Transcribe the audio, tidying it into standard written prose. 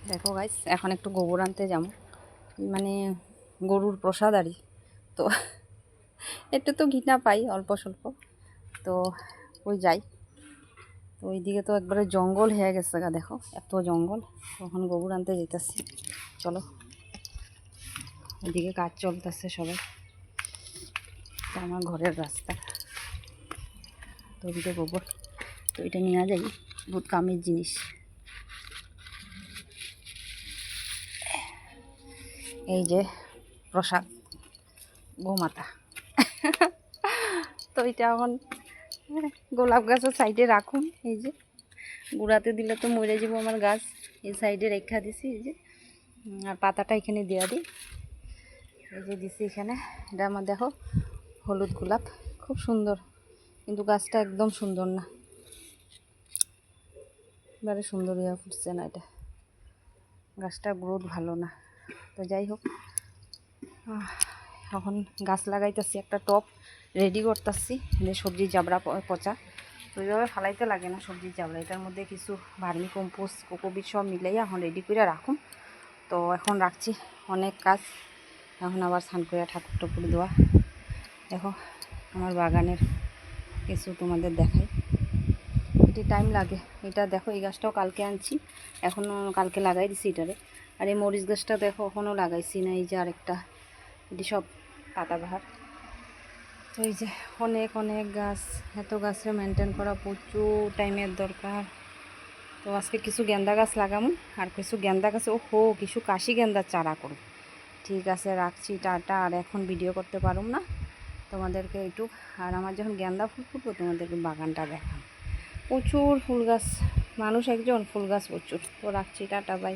দেখো গাইস, এখন একটু গোবর আনতে যাবো, মানে গরুর প্রসাদ আরই। তো একটু তো ঘৃণা পাই অল্প স্বল্প, তো ওই যাই। তো ওইদিকে তো একবারে জঙ্গল হয়ে গেছে গা, দেখো এত জঙ্গল। তখন গোবর আনতে যেতেছি, চলো। ওইদিকে কাজ চলতেছে সবাই, আমার ঘরের রাস্তা। তো ওইদিকে গোবর, তো এটা নিয়ে যাই, বহুত কামের জিনিস। এই যে প্রসাদ গোমাতা। তো এটা এখন গোলাপ গাছের সাইডে রাখুন। এই যে গুঁড়াতে দিলে তো মরে যাব আমার গাছ, এই সাইডে রেখা দিছি। এই যে আর পাতাটা এখানে দেওয়া দিই, এই যে দিছি এখানে। এটা আমার দেখো হলুদ গোলাপ, খুব সুন্দর, কিন্তু গাছটা একদম সুন্দর না, এবারে সুন্দর হয়ে ফুটছে না, এটা গাছটা গ্রোথ ভালো না। তো যাই হোক, এখন গাছ লাগাইতেছি, একটা টব রেডি করতেছি, যে সবজির জাবড়া পচা, ওইভাবে ফালাইতে লাগে না সবজির জাবড়া। এটার মধ্যে কিছু ভার্মি কম্পোস্ট কোকোপিট সব মিলাইয়া এখন রেডি করে রাখুন। তো এখন রাখছি, অনেক কাজ। এখন আবার স্নান করে ঠাকুর টুকুর দেওয়া। দেখো আমার বাগানের কিছু তোমাদের দেখাই, এটি টাইম লাগে। এটা দেখো, এই গাছটাও কালকে আনছি, এখনও কালকে লাগাই দিছি এটারে। আর এই মরিচ গাছটা দেখো এখনও লাগাইছি না, এই যে আরেকটা, এটি সব পাতাবাহার। তো এই যে অনেক অনেক গাছ, এত গাছের মেনটেন করা প্রচুর টাইমের দরকার। তো আজকে কিছু গেন্দা গাছ লাগামু, আর কিছু গেন্দা গাছে কিছু কাশি গেন্দার চারা করব। ঠিক আছে, রাখছি, টাটা। আর এখন ভিডিও করতে পারুম না তোমাদেরকে একটু, আর আমার যখন গেন্দা ফুল ফুটবো তোমাদেরকে বাগানটা দেখাম। প্রচুর ফুল গাছ, মানুষ একজন, ফুল গাছ প্রচুর। তো রাখছি, টাটা, বাই।